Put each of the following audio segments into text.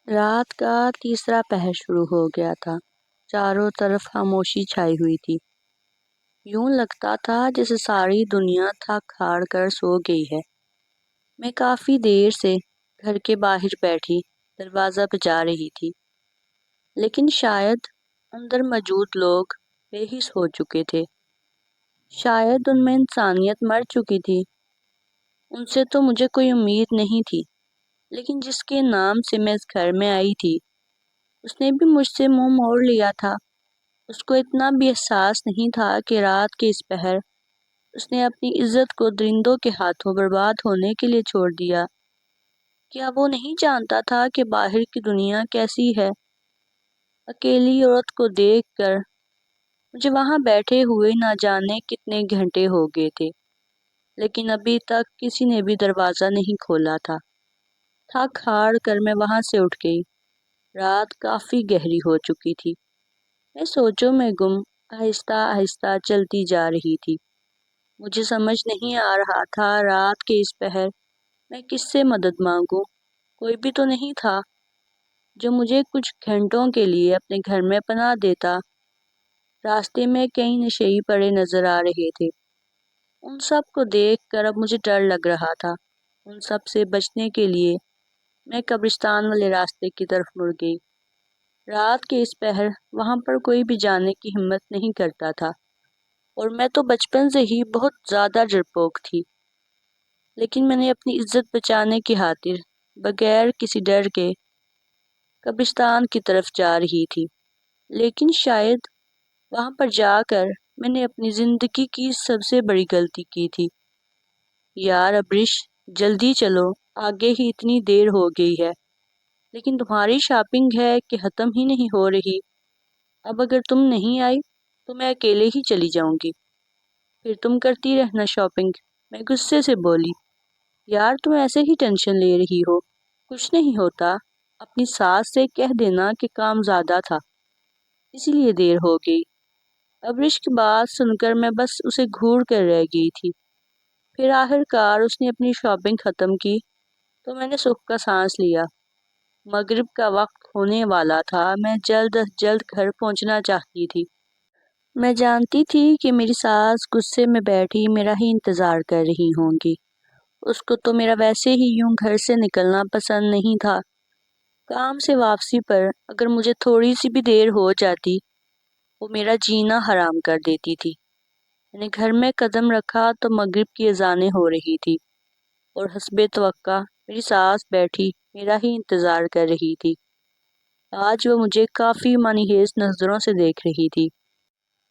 رات کا تیسرا پہر شروع ہو گیا تھا۔ چاروں طرف خاموشی چھائی ہوئی تھی۔ یوں لگتا تھا جیسے ساری دنیا تھک ہار کر سو گئی ہے۔ میں کافی دیر سے گھر کے باہر بیٹھی دروازہ بجا رہی تھی، لیکن شاید اندر موجود لوگ بے حس ہو چکے تھے۔ شاید ان میں انسانیت مر چکی تھی۔ ان سے تو مجھے کوئی امید نہیں تھی، لیکن جس کے نام سے میں اس گھر میں آئی تھی اس نے بھی مجھ سے منہ موڑ لیا تھا۔ اس کو اتنا بھی احساس نہیں تھا کہ رات کے اس پہر اس نے اپنی عزت کو درندوں کے ہاتھوں برباد ہونے کے لیے چھوڑ دیا۔ کیا وہ نہیں جانتا تھا کہ باہر کی دنیا کیسی ہے؟ اکیلی عورت کو دیکھ کر مجھے وہاں بیٹھے ہوئے نہ جانے کتنے گھنٹے ہو گئے تھے، لیکن ابھی تک کسی نے بھی دروازہ نہیں کھولا تھا۔ تھک ہار کر میں وہاں سے اٹھ گئی۔ رات کافی گہری ہو چکی تھی۔ میں سوچوں میں گم آہستہ آہستہ چلتی جا رہی تھی۔ مجھے سمجھ نہیں آ رہا تھا رات کے اس پہر میں کس سے مدد مانگوں۔ کوئی بھی تو نہیں تھا جو مجھے کچھ گھنٹوں کے لیے اپنے گھر میں پناہ دیتا۔ راستے میں کئی نشئی پڑے نظر آ رہے تھے۔ ان سب کو دیکھ کر اب مجھے ڈر لگ رہا تھا۔ ان سب سے بچنے کے لیے میں قبرستان والے راستے کی طرف مڑ گئی۔ رات کے اس پہر وہاں پر کوئی بھی جانے کی ہمت نہیں کرتا تھا، اور میں تو بچپن سے ہی بہت زیادہ ڈرپوک تھی، لیکن میں نے اپنی عزت بچانے کی خاطر بغیر کسی ڈر کے قبرستان کی طرف جا رہی تھی۔ لیکن شاید وہاں پر جا کر میں نے اپنی زندگی کی سب سے بڑی غلطی کی تھی۔ یار ابرش، جلدی چلو، آگے ہی اتنی دیر ہو گئی ہے۔ لیکن تمہاری شاپنگ ہے کہ ختم ہی نہیں ہو رہی۔ اب اگر تم نہیں آئی تو میں اکیلے ہی چلی جاؤں گی۔ پھر تم کرتی رہنا شاپنگ، میں غصے سے بولی۔ یار تم ایسے ہی ٹینشن لے رہی ہو، کچھ نہیں ہوتا۔ اپنی ساس سے کہہ دینا کہ کام زیادہ تھا، اسی لیے دیر ہو گئی۔ ابرش کی بات سن کر میں بس اسے گھور کر رہ گئی تھی۔ پھر آخر کار اس نے اپنی شاپنگ ختم کی تو میں نے سکھ کا سانس لیا۔ مغرب کا وقت ہونے والا تھا۔ میں جلد از جلد گھر پہنچنا چاہتی تھی۔ میں جانتی تھی کہ میری ساس غصے میں بیٹھی میرا ہی انتظار کر رہی ہوں گی۔ اس کو تو میرا ویسے ہی یوں گھر سے نکلنا پسند نہیں تھا۔ کام سے واپسی پر اگر مجھے تھوڑی سی بھی دیر ہو جاتی وہ میرا جینا حرام کر دیتی تھی۔ میں نے گھر میں قدم رکھا تو مغرب کی اذانیں ہو رہی تھی، اور حسب توقع میری ساس بیٹھی میرا ہی انتظار کر رہی تھی۔ آج وہ مجھے کافی معنی نظروں سے دیکھ رہی تھی،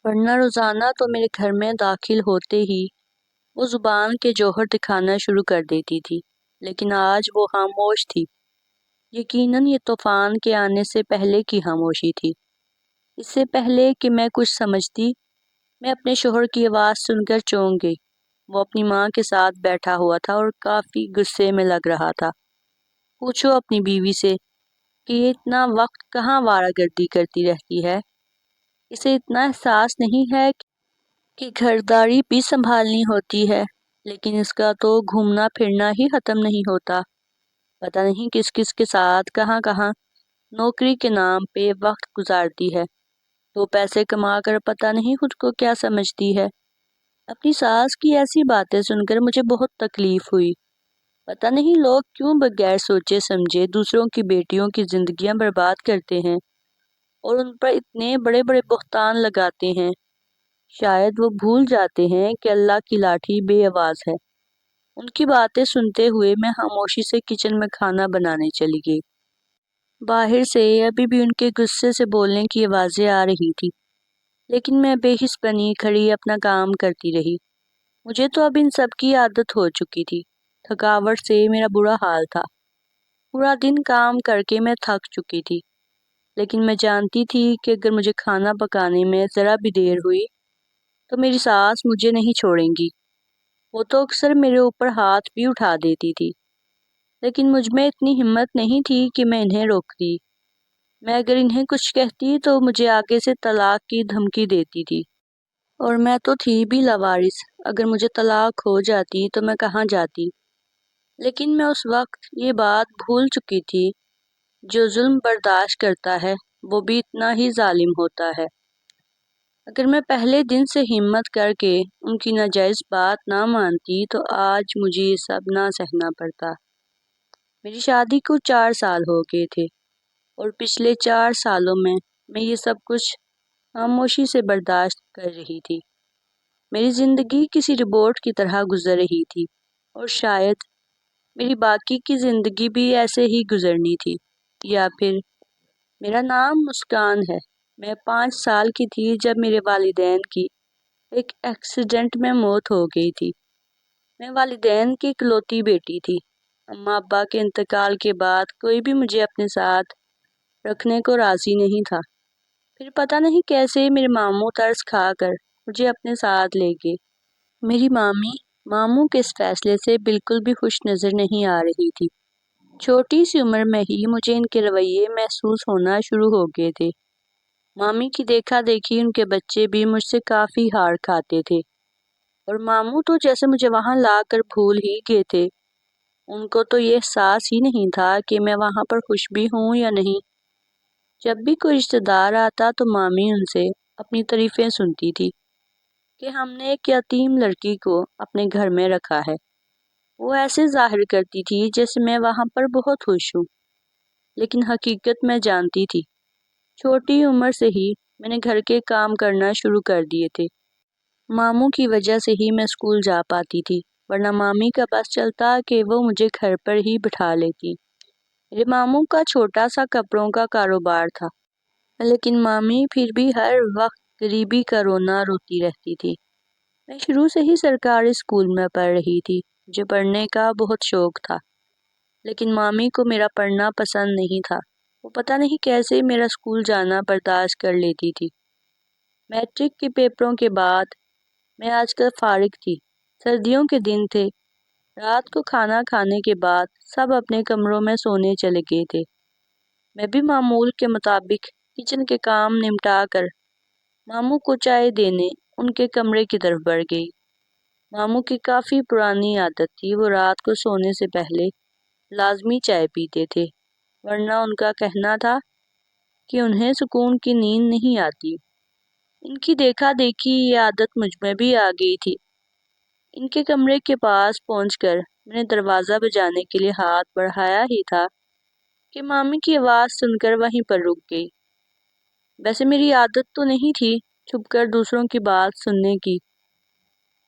ورنہ روزانہ تو میرے گھر میں داخل ہوتے ہی وہ زبان کے جوہر دکھانا شروع کر دیتی تھی، لیکن آج وہ خاموش تھی۔ یقیناً یہ طوفان کے آنے سے پہلے کی خاموشی تھی۔ اس سے پہلے کہ میں کچھ سمجھتی، میں اپنے شوہر کی آواز سن کر چونک گئی۔ وہ اپنی ماں کے ساتھ بیٹھا ہوا تھا اور کافی غصے میں لگ رہا تھا۔ پوچھو اپنی بیوی سے کہ یہ اتنا وقت کہاں وارہ گردی کرتی رہتی ہے۔ اسے اتنا احساس نہیں ہے کہ گھرداری بھی سنبھالنی ہوتی ہے، لیکن اس کا تو گھومنا پھرنا ہی ختم نہیں ہوتا۔ پتہ نہیں کس کس کے ساتھ کہاں کہاں نوکری کے نام پہ وقت گزارتی ہے۔ تو پیسے کما کر پتہ نہیں خود کو کیا سمجھتی ہے۔ اپنی ساس کی ایسی باتیں سن کر مجھے بہت تکلیف ہوئی۔ پتہ نہیں لوگ کیوں بغیر سوچے سمجھے دوسروں کی بیٹیوں کی زندگیاں برباد کرتے ہیں اور ان پر اتنے بڑے بڑے بہتان لگاتے ہیں۔ شاید وہ بھول جاتے ہیں کہ اللہ کی لاٹھی بے آواز ہے۔ ان کی باتیں سنتے ہوئے میں خاموشی سے کچن میں کھانا بنانے چلی گئی۔ باہر سے ابھی بھی ان کے غصے سے بولنے کی آوازیں آ رہی تھی، لیکن میں بے حس بنی کھڑی اپنا کام کرتی رہی۔ مجھے تو اب ان سب کی عادت ہو چکی تھی۔ تھکاوٹ سے میرا برا حال تھا۔ پورا دن کام کر کے میں تھک چکی تھی، لیکن میں جانتی تھی کہ اگر مجھے کھانا پکانے میں ذرا بھی دیر ہوئی تو میری ساس مجھے نہیں چھوڑیں گی۔ وہ تو اکثر میرے اوپر ہاتھ بھی اٹھا دیتی تھی، لیکن مجھ میں اتنی ہمت نہیں تھی کہ میں انہیں روکتی۔ میں اگر انہیں کچھ کہتی تو مجھے آگے سے طلاق کی دھمکی دیتی تھی، اور میں تو تھی بھی لاوارث۔ اگر مجھے طلاق ہو جاتی تو میں کہاں جاتی؟ لیکن میں اس وقت یہ بات بھول چکی تھی جو ظلم برداشت کرتا ہے وہ بھی اتنا ہی ظالم ہوتا ہے۔ اگر میں پہلے دن سے ہمت کر کے ان کی ناجائز بات نہ مانتی تو آج مجھے یہ سب نہ سہنا پڑتا۔ میری شادی کو 4 سال ہو گئے تھے اور پچھلے 4 سالوں میں یہ سب کچھ خاموشی سے برداشت کر رہی تھی۔ میری زندگی کسی رپورٹ کی طرح گزر رہی تھی اور شاید میری باقی کی زندگی بھی ایسے ہی گزرنی تھی، یا پھر میرا نام مسکان ہے۔ میں 5 سال کی تھی جب میرے والدین کی ایک ایکسیڈنٹ میں موت ہو گئی تھی۔ میں والدین کی اکلوتی بیٹی تھی۔ اماں ابا کے انتقال کے بعد کوئی بھی مجھے اپنے ساتھ رکھنے کو راضی نہیں تھا۔ پھر پتہ نہیں کیسے میرے ماموں ترس کھا کر مجھے اپنے ساتھ لے گئے۔ میری مامی ماموں کے اس فیصلے سے بالکل بھی خوش نظر نہیں آ رہی تھی۔ چھوٹی سی عمر میں ہی مجھے ان کے رویے محسوس ہونا شروع ہو گئے تھے۔ مامی کی دیکھا دیکھی ان کے بچے بھی مجھ سے کافی ہار کھاتے تھے، اور ماموں تو جیسے مجھے وہاں لا کر بھول ہی گئے تھے۔ ان کو تو یہ احساس ہی نہیں تھا کہ میں وہاں پر خوش بھی ہوں یا نہیں۔ جب بھی کوئی رشتہ دار آتا تو مامی ان سے اپنی تعریفیں سنتی تھی کہ ہم نے ایک یتیم لڑکی کو اپنے گھر میں رکھا ہے۔ وہ ایسے ظاہر کرتی تھی جیسے میں وہاں پر بہت خوش ہوں، لیکن حقیقت میں جانتی تھی۔ چھوٹی عمر سے ہی میں نے گھر کے کام کرنا شروع کر دیے تھے۔ ماموں کی وجہ سے ہی میں اسکول جا پاتی تھی، ورنہ مامی کا بس چلتا کہ وہ مجھے گھر پر ہی بٹھا لیتی۔ میرے ماموں کا چھوٹا سا کپڑوں کا کاروبار تھا، لیکن مامی پھر بھی ہر وقت غریبی کا رونا روتی رہتی تھی۔ میں شروع سے ہی سرکاری اسکول میں پڑھ رہی تھی۔ مجھے پڑھنے کا بہت شوق تھا، لیکن مامی کو میرا پڑھنا پسند نہیں تھا۔ وہ پتہ نہیں کیسے میرا اسکول جانا برداشت کر لیتی تھی۔ میٹرک کے پیپروں کے بعد میں آج کل فارغ تھی۔ سردیوں کے دن تھے۔ رات کو کھانا کھانے کے بعد سب اپنے کمروں میں سونے چلے گئے تھے۔ میں بھی معمول کے مطابق کچن کے کام نمٹا کر ماموں کو چائے دینے ان کے کمرے کی طرف بڑھ گئی۔ ماموں کی کافی پرانی عادت تھی، وہ رات کو سونے سے پہلے لازمی چائے پیتے تھے، ورنہ ان کا کہنا تھا کہ انہیں سکون کی نیند نہیں آتی۔ ان کی دیکھا دیکھی یہ عادت مجھ میں بھی آ گئی تھی۔ ان کے کمرے کے پاس پہنچ کر میں نے دروازہ بجانے کے لیے ہاتھ بڑھایا ہی تھا کہ مامی کی آواز سن کر وہیں پر رک گئی۔ ویسے میری عادت تو نہیں تھی چھپ کر دوسروں کی بات سننے کی،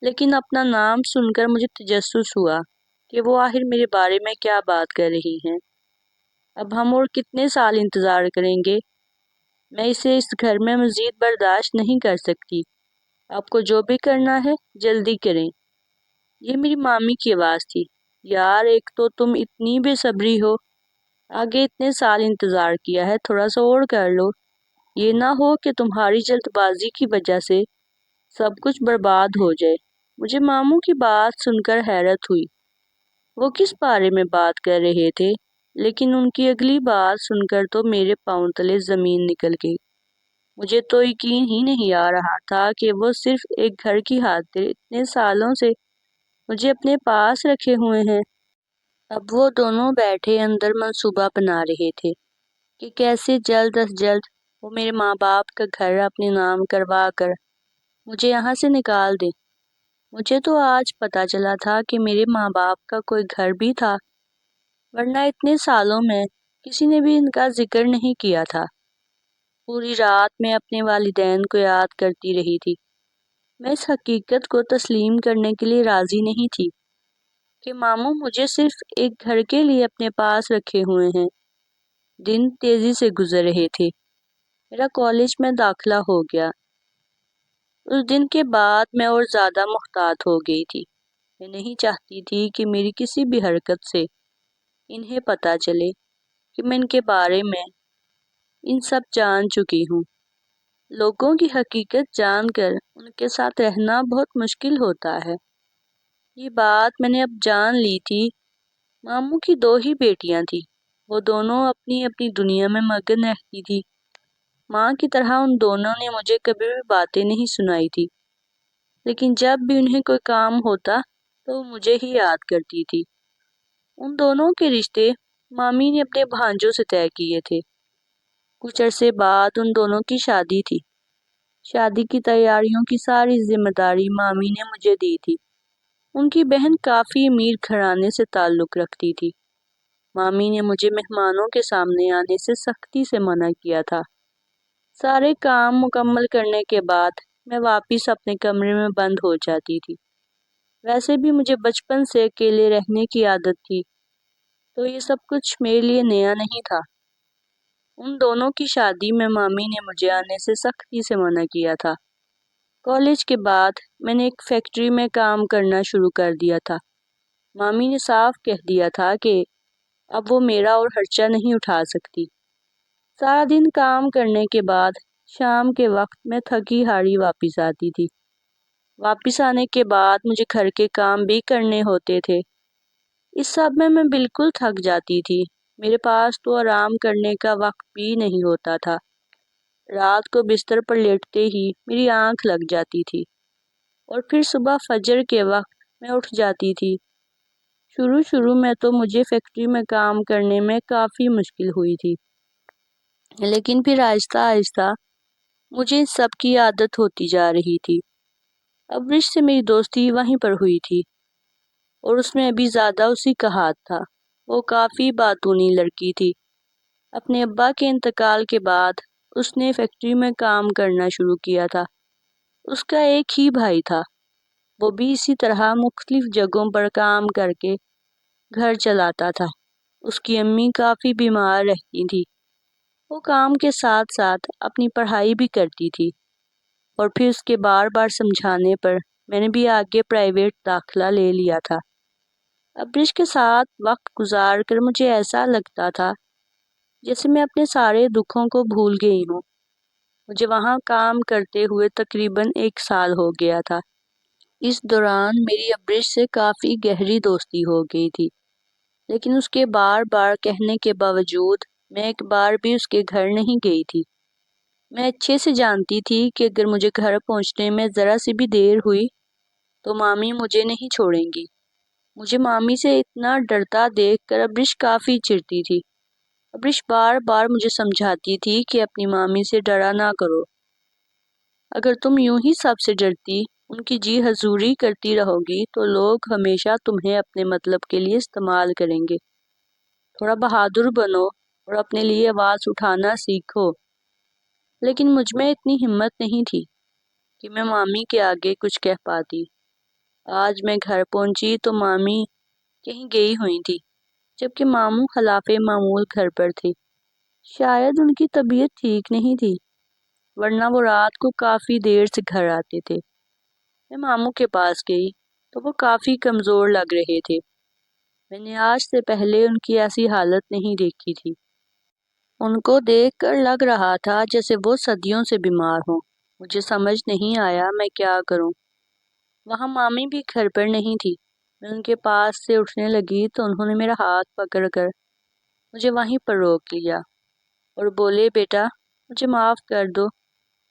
لیکن اپنا نام سن کر مجھے تجسس ہوا کہ وہ آخر میرے بارے میں کیا بات کر رہی ہیں۔ اب ہم اور کتنے سال انتظار کریں گے؟ میں اسے اس گھر میں مزید برداشت نہیں کر سکتی۔ آپ کو جو بھی کرنا ہے جلدی کریں۔ یہ میری مامی کی آواز تھی۔ یار، ایک تو تم اتنی بے صبری ہو، آگے اتنے سال انتظار کیا ہے، تھوڑا سا اور کر لو۔ یہ نہ ہو کہ تمہاری جلد بازی کی وجہ سے سب کچھ برباد ہو جائے۔ مجھے ماموں کی بات سن کر حیرت ہوئی۔ وہ کس بارے میں بات کر رہے تھے؟ لیکن ان کی اگلی بات سن کر تو میرے پاؤں تلے زمین نکل گئی۔ مجھے تو یقین ہی نہیں آ رہا تھا کہ وہ صرف ایک گھر کی خاطر اتنے سالوں سے مجھے اپنے پاس رکھے ہوئے ہیں۔ اب وہ دونوں بیٹھے اندر منصوبہ بنا رہے تھے کہ کیسے جلد از جلد وہ میرے ماں باپ کا گھر اپنے نام کروا کر مجھے یہاں سے نکال دیں۔ مجھے تو آج پتہ چلا تھا کہ میرے ماں باپ کا کوئی گھر بھی تھا، ورنہ اتنے سالوں میں کسی نے بھی ان کا ذکر نہیں کیا تھا۔ پوری رات میں اپنے والدین کو یاد کرتی رہی تھی۔ میں اس حقیقت کو تسلیم کرنے کے لیے راضی نہیں تھی کہ ماموں مجھے صرف ایک گھر کے لیے اپنے پاس رکھے ہوئے ہیں۔ دن تیزی سے گزر رہے تھے۔ میرا کالج میں داخلہ ہو گیا۔ اس دن کے بعد میں اور زیادہ محتاط ہو گئی تھی۔ میں نہیں چاہتی تھی کہ میری کسی بھی حرکت سے انہیں پتہ چلے کہ میں ان کے بارے میں ان سب جان چکی ہوں۔ لوگوں کی حقیقت جان کر ان کے ساتھ رہنا بہت مشکل ہوتا ہے۔ یہ بات میں نے اب جان لی تھی۔ ماموں کی 2 ہی بیٹیاں تھیں۔ وہ دونوں اپنی اپنی دنیا میں مگن رہتی تھی۔ ماں کی طرح ان دونوں نے مجھے کبھی بھی باتیں نہیں سنائی تھی، لیکن جب بھی انہیں کوئی کام ہوتا تو وہ مجھے ہی یاد کرتی تھی۔ ان دونوں کے رشتے مامی نے اپنے بھانجوں سے طے کیے تھے۔ کچھ عرصے بعد ان دونوں کی شادی تھی۔ شادی کی تیاریوں کی ساری ذمہ داری مامی نے مجھے دی تھی۔ ان کی بہن کافی امیر گھرانے سے تعلق رکھتی تھی۔ مامی نے مجھے مہمانوں کے سامنے آنے سے سختی سے منع کیا تھا۔ سارے کام مکمل کرنے کے بعد میں واپس اپنے کمرے میں بند ہو جاتی تھی۔ ویسے بھی مجھے بچپن سے اکیلے رہنے کی عادت تھی، تو یہ سب کچھ میرے لیے نیا نہیں تھا۔ ان دونوں کی شادی میں مامی نے مجھے آنے سے سختی سے منع کیا تھا۔ کالج کے بعد میں نے ایک فیکٹری میں کام کرنا شروع کر دیا تھا۔ مامی نے صاف کہہ دیا تھا کہ اب وہ میرا اور خرچہ نہیں اٹھا سکتی۔ سارا دن کام کرنے کے بعد شام کے وقت میں تھکی ہاری واپس آتی تھی۔ واپس آنے کے بعد مجھے گھر کے کام بھی کرنے ہوتے تھے۔ اس سب میں بالکل تھک جاتی تھی۔ میرے پاس تو آرام کرنے کا وقت بھی نہیں ہوتا تھا۔ رات کو بستر پر لیٹتے ہی میری آنکھ لگ جاتی تھی اور پھر صبح فجر کے وقت میں اٹھ جاتی تھی۔ شروع میں تو مجھے فیکٹری میں کام کرنے میں کافی مشکل ہوئی تھی، لیکن پھر آہستہ آہستہ مجھے اس سب کی عادت ہوتی جا رہی تھی۔ ابرش سے میری دوستی وہیں پر ہوئی تھی اور اس میں ابھی زیادہ اسی کا ہاتھ تھا۔ وہ کافی باتونی لڑکی تھی۔ اپنے ابا کے انتقال کے بعد اس نے فیکٹری میں کام کرنا شروع کیا تھا۔ اس کا ایک ہی بھائی تھا، وہ بھی اسی طرح مختلف جگہوں پر کام کر کے گھر چلاتا تھا۔ اس کی امی کافی بیمار رہتی تھی۔ وہ کام کے ساتھ ساتھ اپنی پڑھائی بھی کرتی تھی، اور پھر اس کے بار بار سمجھانے پر میں نے بھی آگے پرائیویٹ داخلہ لے لیا تھا۔ ابرش کے ساتھ وقت گزار کر مجھے ایسا لگتا تھا جیسے میں اپنے سارے دکھوں کو بھول گئی ہوں۔ مجھے وہاں کام کرتے ہوئے تقریباً 1 سال ہو گیا تھا۔ اس دوران میری ابرش سے کافی گہری دوستی ہو گئی تھی، لیکن اس کے بار بار کہنے کے باوجود میں ایک بار بھی اس کے گھر نہیں گئی تھی۔ میں اچھے سے جانتی تھی کہ اگر مجھے گھر پہنچنے میں ذرا سی بھی دیر ہوئی تو مامی مجھے نہیں چھوڑیں گی۔ مجھے مامی سے اتنا ڈرتا دیکھ کر ابرش کافی چڑھتی تھی۔ ابرش بار بار مجھے سمجھاتی تھی کہ اپنی مامی سے ڈرا نہ کرو۔ اگر تم یوں ہی سب سے ڈرتی، ان کی جی حضوری کرتی رہو گی تو لوگ ہمیشہ تمہیں اپنے مطلب کے لیے استعمال کریں گے۔ تھوڑا بہادر بنو اور اپنے لیے آواز اٹھانا سیکھو۔ لیکن مجھ میں اتنی ہمت نہیں تھی کہ میں مامی کے آگے کچھ کہہ پاتی۔ آج میں گھر پہنچی تو مامی کہیں گئی ہوئی تھی، جبکہ ماموں خلاف معمول گھر پر تھے۔ شاید ان کی طبیعت ٹھیک نہیں تھی، ورنہ وہ رات کو کافی دیر سے گھر آتے تھے۔ میں ماموں کے پاس گئی تو وہ کافی کمزور لگ رہے تھے۔ میں نے آج سے پہلے ان کی ایسی حالت نہیں دیکھی تھی۔ ان کو دیکھ کر لگ رہا تھا جیسے وہ صدیوں سے بیمار ہوں۔ مجھے سمجھ نہیں آیا میں کیا کروں۔ وہاں مامی بھی گھر پر نہیں تھی۔ میں ان کے پاس سے اٹھنے لگی تو انہوں نے میرا ہاتھ پکڑ کر مجھے وہیں پر روک لیا اور بولے، بیٹا مجھے معاف کر دو،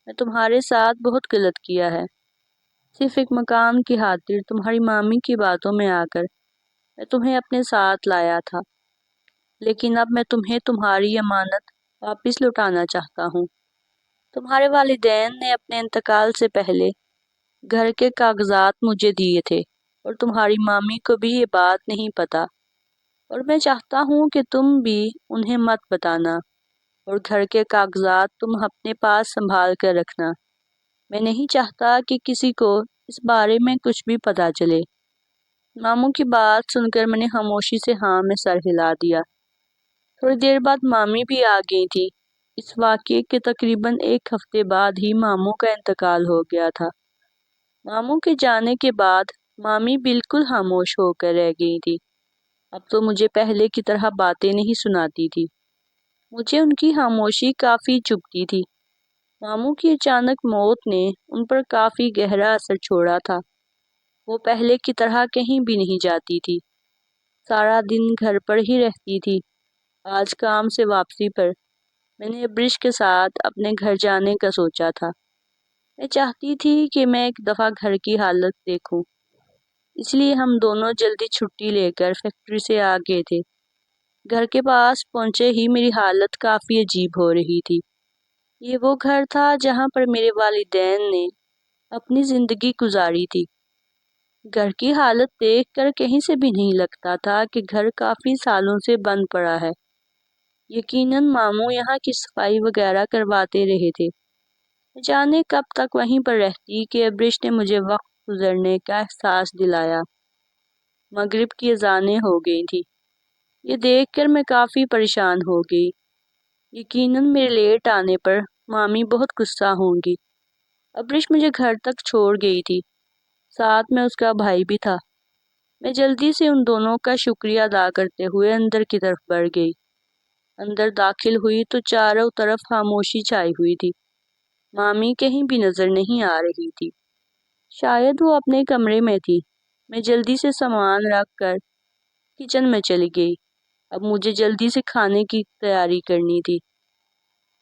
میں تمہارے ساتھ بہت غلط کیا ہے۔ صرف ایک مکان کی خاطر تمہاری مامی کی باتوں میں آ کر میں تمہیں اپنے ساتھ لایا تھا، لیکن اب میں تمہیں تمہاری امانت واپس لوٹانا چاہتا ہوں۔ تمہارے والدین نے اپنے انتقال سے پہلے گھر کے کاغذات مجھے دیے تھے، اور تمہاری مامی کو بھی یہ بات نہیں پتا، اور میں چاہتا ہوں کہ تم بھی انہیں مت بتانا، اور گھر کے کاغذات تم اپنے پاس سنبھال کر رکھنا۔ میں نہیں چاہتا کہ کسی کو اس بارے میں کچھ بھی پتا چلے۔ ماموں کی بات سن کر میں نے خاموشی سے ہاں میں سر ہلا دیا۔ تھوڑی دیر بعد مامی بھی آ گئی تھی۔ اس واقعے کے تقریباً 1 ہفتے بعد ہی ماموں کا انتقال ہو گیا تھا۔ ماموں کے جانے کے بعد مامی بالکل خاموش ہو کر رہ گئی تھی۔ اب تو مجھے پہلے کی طرح باتیں نہیں سناتی تھی۔ مجھے ان کی خاموشی کافی چبھتی تھی۔ ماموں کی اچانک موت نے ان پر کافی گہرا اثر چھوڑا تھا۔ وہ پہلے کی طرح کہیں بھی نہیں جاتی تھی، سارا دن گھر پر ہی رہتی تھی۔ آج کام سے واپسی پر میں نے ابرش کے ساتھ اپنے گھر جانے کا سوچا تھا۔ میں چاہتی تھی کہ میں ایک دفعہ گھر کی حالت دیکھوں، اس لیے ہم دونوں جلدی چھٹی لے کر فیکٹری سے آ گئے تھے۔ گھر کے پاس پہنچے ہی میری حالت کافی عجیب ہو رہی تھی۔ یہ وہ گھر تھا جہاں پر میرے والدین نے اپنی زندگی گزاری تھی۔ گھر کی حالت دیکھ کر کہیں سے بھی نہیں لگتا تھا کہ گھر کافی سالوں سے بند پڑا ہے۔ یقیناً ماموں یہاں کی صفائی وغیرہ کرواتے رہے تھے۔ جانے کب تک وہیں پر رہتی کہ ابرش نے مجھے وقت گزرنے کا احساس دلایا۔ مغرب کی اذانیں ہو گئی تھی۔ یہ دیکھ کر میں کافی پریشان ہو گئی۔ یقیناً میرے لیٹ آنے پر مامی بہت غصہ ہوں گی۔ ابرش مجھے گھر تک چھوڑ گئی تھی، ساتھ میں اس کا بھائی بھی تھا۔ میں جلدی سے ان دونوں کا شکریہ ادا کرتے ہوئے اندر کی طرف بڑھ گئی۔ اندر داخل ہوئی تو چاروں طرف خاموشی چھائی ہوئی تھی۔ مامی کہیں بھی نظر نہیں آ رہی تھی، شاید وہ اپنے کمرے میں تھی۔ میں جلدی سے سامان رکھ کر کچن میں چلی گئی۔ اب مجھے جلدی سے کھانے کی تیاری کرنی تھی۔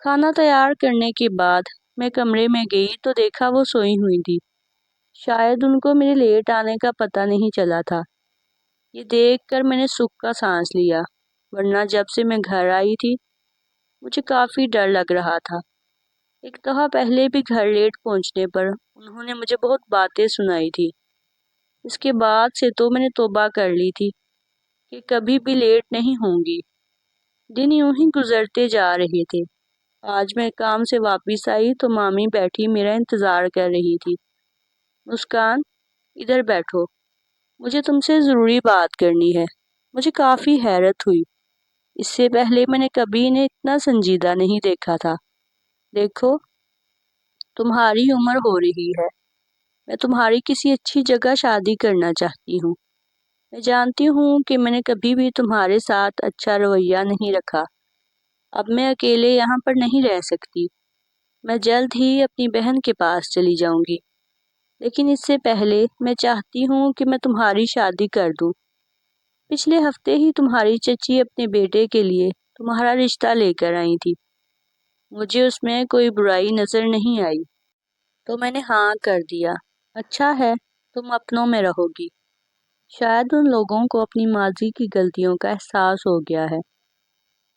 کھانا تیار کرنے کے بعد میں کمرے میں گئی تو دیکھا وہ سوئی ہوئی تھی۔ شاید ان کو میرے لیٹ آنے کا پتہ نہیں چلا تھا۔ یہ دیکھ کر میں نے سکھ کا سانس لیا، ورنہ جب سے میں گھر آئی تھی مجھے کافی ڈر لگ رہا تھا۔ ایک دفعہ پہلے بھی گھر لیٹ پہنچنے پر انہوں نے مجھے بہت باتیں سنائی تھی۔ اس کے بعد سے تو میں نے توبہ کر لی تھی کہ کبھی بھی لیٹ نہیں ہوں گی۔ دن یوں ہی گزرتے جا رہے تھے۔ آج میں کام سے واپس آئی تو مامی بیٹھی میرا انتظار کر رہی تھی۔ مسکان، ادھر بیٹھو، مجھے تم سے ضروری بات کرنی ہے۔ مجھے کافی حیرت ہوئی، اس سے پہلے میں نے کبھی انہیں اتنا سنجیدہ نہیں دیکھا تھا۔ دیکھو، تمہاری عمر ہو رہی ہے، میں تمہاری کسی اچھی جگہ شادی کرنا چاہتی ہوں۔ میں جانتی ہوں کہ میں نے کبھی بھی تمہارے ساتھ اچھا رویہ نہیں رکھا۔ اب میں اکیلے یہاں پر نہیں رہ سکتی۔ میں جلد ہی اپنی بہن کے پاس چلی جاؤں گی، لیکن اس سے پہلے میں چاہتی ہوں کہ میں تمہاری شادی کر دوں۔ پچھلے ہفتے ہی تمہاری چچی اپنے بیٹے کے لیے تمہارا رشتہ لے کر آئی تھی۔ مجھے اس میں کوئی برائی نظر نہیں آئی تو میں نے ہاں کر دیا۔ اچھا ہے، تم اپنوں میں رہو گی۔ شاید ان لوگوں کو اپنی ماضی کی غلطیوں کا احساس ہو گیا ہے،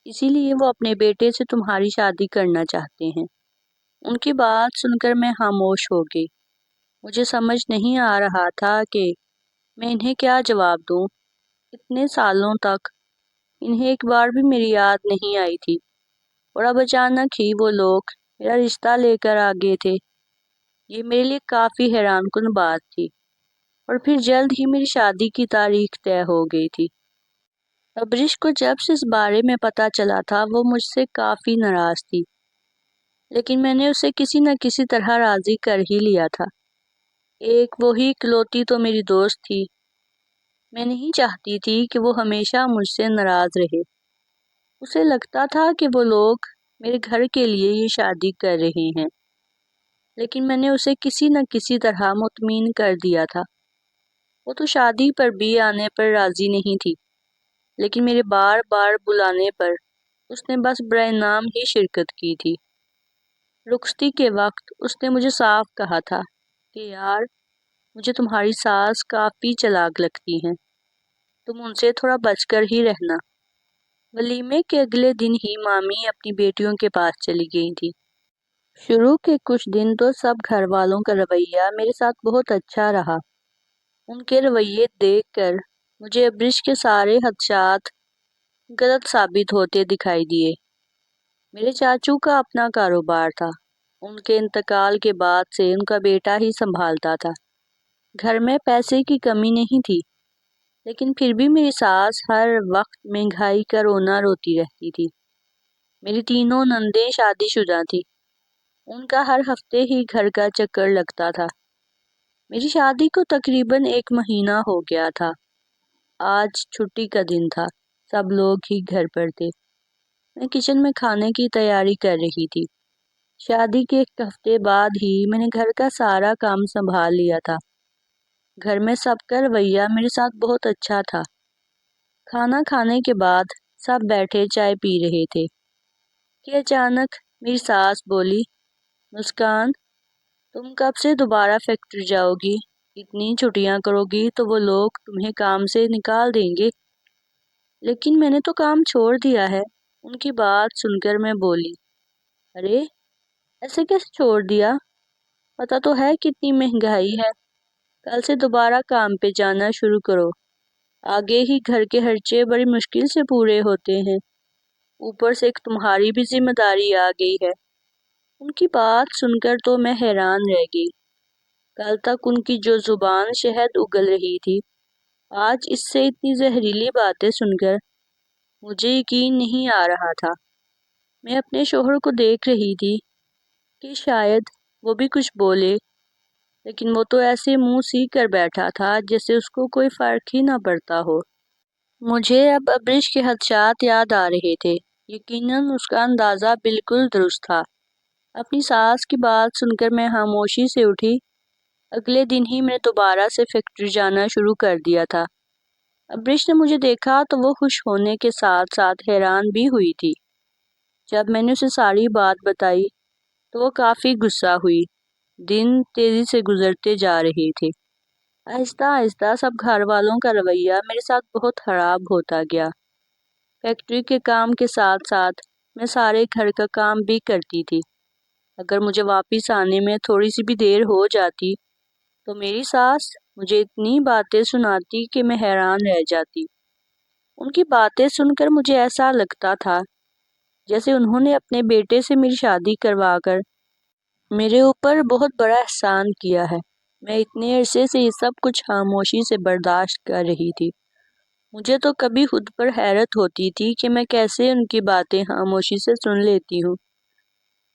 اسی لیے وہ اپنے بیٹے سے تمہاری شادی کرنا چاہتے ہیں۔ ان کی بات سن کر میں خاموش ہو گئی۔ مجھے سمجھ نہیں آ رہا تھا کہ میں انہیں کیا جواب دوں۔ اتنے سالوں تک انہیں ایک بار بھی میری یاد نہیں آئی تھی، اور اب اچانک ہی وہ لوگ میرا رشتہ لے کر آ گئے تھے۔ یہ میرے لیے کافی حیران کن بات تھی، اور پھر جلد ہی میری شادی کی تاریخ طے ہو گئی تھی۔ ابرش کو جب سے اس بارے میں پتہ چلا تھا وہ مجھ سے کافی ناراض تھی، لیکن میں نے اسے کسی نہ کسی طرح راضی کر ہی لیا تھا۔ ایک وہی اکلوتی تو میری دوست تھی۔ میں نہیں چاہتی تھی کہ وہ ہمیشہ مجھ سے ناراض رہے۔ اسے لگتا تھا کہ وہ لوگ میرے گھر کے لیے یہ شادی کر رہے ہیں، لیکن میں نے اسے کسی نہ کسی طرح مطمئن کر دیا تھا۔ وہ تو شادی پر بھی آنے پر راضی نہیں تھی، لیکن میرے بار بار بلانے پر اس نے بس برائے نام ہی شرکت کی تھی۔ رخصتی کے وقت اس نے مجھے صاف کہا تھا کہ یار، مجھے تمہاری ساس کافی چلاک لگتی ہیں، تم ان سے تھوڑا بچ کر ہی رہنا۔ ولیمے کے اگلے دن ہی مامی اپنی بیٹیوں کے پاس چلی گئی تھی۔ شروع کے کچھ دن تو سب گھر والوں کا رویہ میرے ساتھ بہت اچھا رہا۔ ان کے رویے دیکھ کر مجھے ابرش کے سارے خدشات غلط ثابت ہوتے دکھائی دیے۔ میرے چاچو کا اپنا کاروبار تھا، ان کے انتقال کے بعد سے ان کا بیٹا ہی سنبھالتا تھا۔ گھر میں پیسے کی کمی نہیں تھی، لیکن پھر بھی میری ساس ہر وقت مہنگائی کا رونا روتی رہتی تھی۔ میری تینوں نندیں شادی شدہ تھیں، ان کا ہر ہفتے ہی گھر کا چکر لگتا تھا۔ میری شادی کو تقریباً 1 مہینہ ہو گیا تھا۔ آج چھٹی کا دن تھا، سب لوگ ہی گھر پر تھے۔ میں کچن میں کھانے کی تیاری کر رہی تھی۔ شادی کے 1 ہفتے بعد ہی میں نے گھر کا سارا کام سنبھال لیا تھا۔ گھر میں سب کا رویہ میرے ساتھ بہت اچھا تھا۔ کھانا کھانے کے بعد سب بیٹھے چائے پی رہے تھے کہ اچانک میری ساس بولی، مسکان، تم کب سے دوبارہ فیکٹری جاؤ گی؟ اتنی چھٹیاں کرو گی تو وہ لوگ تمہیں کام سے نکال دیں گے۔ لیکن میں نے تو کام چھوڑ دیا ہے۔ ان کی بات سن کر میں بولی، ارے ایسے کیسے چھوڑ دیا؟ پتہ تو ہے کتنی مہنگائی ہے۔ کل سے دوبارہ کام پہ جانا شروع کرو۔ آگے ہی گھر کے خرچے بڑی مشکل سے پورے ہوتے ہیں، اوپر سے ایک تمہاری بھی ذمہ داری آ گئی ہے۔ ان کی بات سن کر تو میں حیران رہ گئی۔ کل تک ان کی جو زبان شہد اگل رہی تھی، آج اس سے اتنی زہریلی باتیں سن کر مجھے یقین نہیں آ رہا تھا۔ میں اپنے شوہر کو دیکھ رہی تھی کہ شاید وہ بھی کچھ بولے، لیکن وہ تو ایسے منہ سی کر بیٹھا تھا جیسے اس کو کوئی فرق ہی نہ پڑتا ہو۔ مجھے اب ابرش کے خدشات یاد آ رہے تھے۔ یقیناً اس کا اندازہ بالکل درست تھا۔ اپنی ساس کی بات سن کر میں خاموشی سے اٹھی۔ اگلے دن ہی میں نے دوبارہ سے فیکٹری جانا شروع کر دیا تھا۔ ابرش نے مجھے دیکھا تو وہ خوش ہونے کے ساتھ ساتھ حیران بھی ہوئی تھی۔ جب میں نے اسے ساری بات بتائی تو وہ کافی غصہ ہوئی۔ دن تیزی سے گزرتے جا رہے تھے۔ آہستہ آہستہ سب گھر والوں کا رویہ میرے ساتھ بہت خراب ہوتا گیا۔ فیکٹری کے کام کے ساتھ ساتھ میں سارے گھر کا کام بھی کرتی تھی۔ اگر مجھے واپس آنے میں تھوڑی سی بھی دیر ہو جاتی تو میری ساس مجھے اتنی باتیں سناتی کہ میں حیران رہ جاتی۔ ان کی باتیں سن کر مجھے ایسا لگتا تھا جیسے انہوں نے اپنے بیٹے سے میری شادی کروا کر میرے اوپر بہت بڑا احسان کیا ہے۔ میں اتنے عرصے سے یہ سب کچھ خاموشی سے برداشت کر رہی تھی۔ مجھے تو کبھی خود پر حیرت ہوتی تھی کہ میں کیسے ان کی باتیں خاموشی سے سن لیتی ہوں۔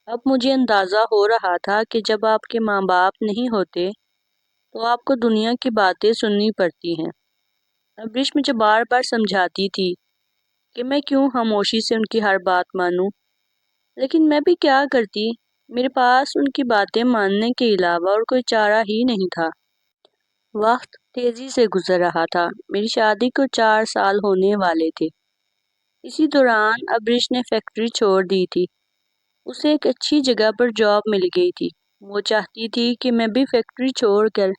اب مجھے اندازہ ہو رہا تھا کہ جب آپ کے ماں باپ نہیں ہوتے تو آپ کو دنیا کی باتیں سننی پڑتی ہیں۔ ابرش مجھے بار بار سمجھاتی تھی کہ میں کیوں خاموشی سے ان کی ہر بات مانوں، لیکن میں بھی کیا کرتی؟ میرے پاس ان کی باتیں ماننے کے علاوہ اور کوئی چارہ ہی نہیں تھا۔ وقت تیزی سے گزر رہا تھا۔ میری شادی کو 4 سال ہونے والے تھے۔ اسی دوران ابرش نے فیکٹری چھوڑ دی تھی۔ اسے ایک اچھی جگہ پر جاب مل گئی تھی۔ وہ چاہتی تھی کہ میں بھی فیکٹری چھوڑ کر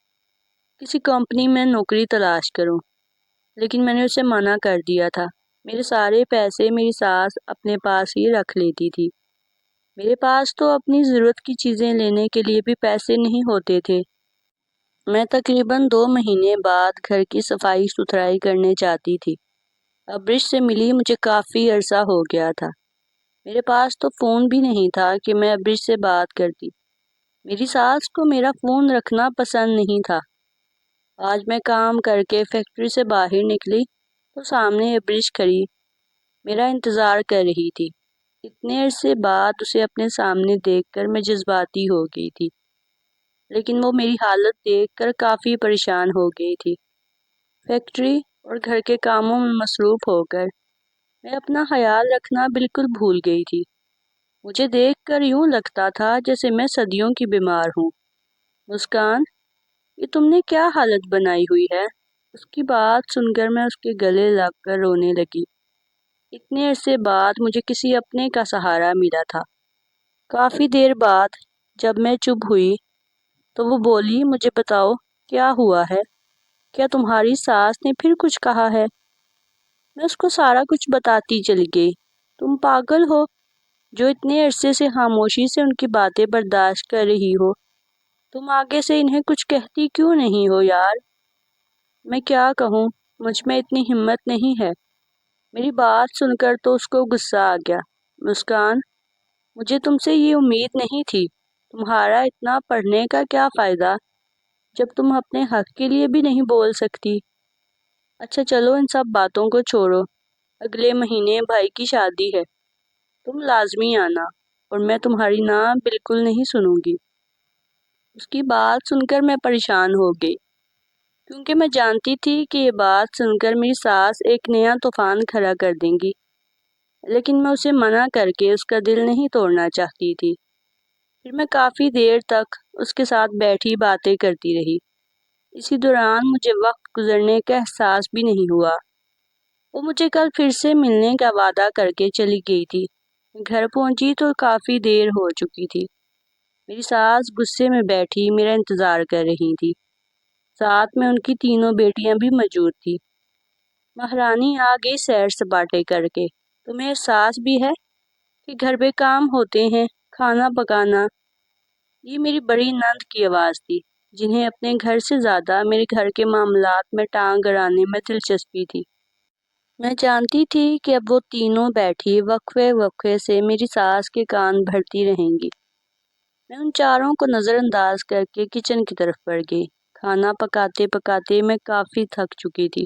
کسی کمپنی میں نوکری تلاش کروں، لیکن میں نے اسے منع کر دیا تھا۔ میرے سارے پیسے میری ساس اپنے پاس ہی رکھ لیتی تھی۔ میرے پاس تو اپنی ضرورت کی چیزیں لینے کے لیے بھی پیسے نہیں ہوتے تھے۔ میں تقریباً 2 مہینے بعد گھر کی صفائی ستھرائی کرنے جاتی تھی۔ ابرش سے ملی مجھے کافی عرصہ ہو گیا تھا۔ میرے پاس تو فون بھی نہیں تھا کہ میں ابرش سے بات کرتی۔ میری ساس کو میرا فون رکھنا پسند نہیں تھا۔ آج میں کام کر کے فیکٹری سے باہر نکلی تو سامنے ابرش کھڑی میرا انتظار کر رہی تھی۔ اتنے عرصے بعد اسے اپنے سامنے دیکھ کر میں جذباتی ہو گئی تھی، لیکن وہ میری حالت دیکھ کر کافی پریشان ہو گئی تھی۔ فیکٹری اور گھر کے کاموں میں مصروف ہو کر میں اپنا خیال رکھنا بالکل بھول گئی تھی۔ مجھے دیکھ کر یوں لگتا تھا جیسے میں صدیوں کی بیمار ہوں۔ مسکان، یہ تم نے کیا حالت بنائی ہوئی ہے؟ اس کی بات سن کر میں اس کے گلے لگ کر رونے لگی۔ اتنے عرصے بعد مجھے کسی اپنے کا سہارا ملا تھا۔ کافی دیر بعد جب میں چپ ہوئی تو وہ بولی، مجھے بتاؤ کیا ہوا ہے؟ کیا تمہاری ساس نے پھر کچھ کہا ہے؟ میں اس کو سارا کچھ بتاتی چلی گئی۔ تم پاگل ہو جو اتنے عرصے سے خاموشی سے ان کی باتیں برداشت کر رہی ہو۔ تم آگے سے انہیں کچھ کہتی کیوں نہیں ہو یار؟ میں کیا کہوں، مجھ میں اتنی ہمت نہیں ہے۔ میری بات سن کر تو اس کو غصہ آ گیا۔ مسکان، مجھے تم سے یہ امید نہیں تھی۔ تمہارا اتنا پڑھنے کا کیا فائدہ جب تم اپنے حق کے لیے بھی نہیں بول سکتی؟ اچھا چلو ان سب باتوں کو چھوڑو۔ اگلے مہینے بھائی کی شادی ہے، تم لازمی آنا، اور میں تمہاری نہ بالکل نہیں سنوں گی۔ اس کی بات سن کر میں پریشان ہو گئی، کیونکہ میں جانتی تھی کہ یہ بات سن کر میری ساس ایک نیا طوفان کھڑا کر دیں گی، لیکن میں اسے منع کر کے اس کا دل نہیں توڑنا چاہتی تھی۔ پھر میں کافی دیر تک اس کے ساتھ بیٹھی باتیں کرتی رہی۔ اسی دوران مجھے وقت گزرنے کا احساس بھی نہیں ہوا۔ وہ مجھے کل پھر سے ملنے کا وعدہ کر کے چلی گئی تھی۔ گھر پہنچی تو کافی دیر ہو چکی تھی۔ میری ساس غصے میں بیٹھی میرا انتظار کر رہی تھی۔ ساتھ میں ان کی تینوں بیٹیاں بھی موجود تھی۔ مہارانی آ گئی سیر سپاٹے کر کے۔ تمہیں احساس بھی ہے کہ گھر پہ کام ہوتے ہیں، کھانا پکانا۔ یہ میری بڑی نند کی آواز تھی، جنہیں اپنے گھر سے زیادہ میرے گھر کے معاملات میں ٹانگ اڑانے میں دلچسپی تھی۔ میں جانتی تھی کہ اب وہ تینوں بیٹھی وقفے وقفے سے میری ساس کے کان بھرتی رہیں گی۔ میں ان چاروں کو نظر انداز کر کے کچن کی طرف بڑھ گئی۔ کھانا پکاتے پکاتے میں کافی تھک چکی تھی۔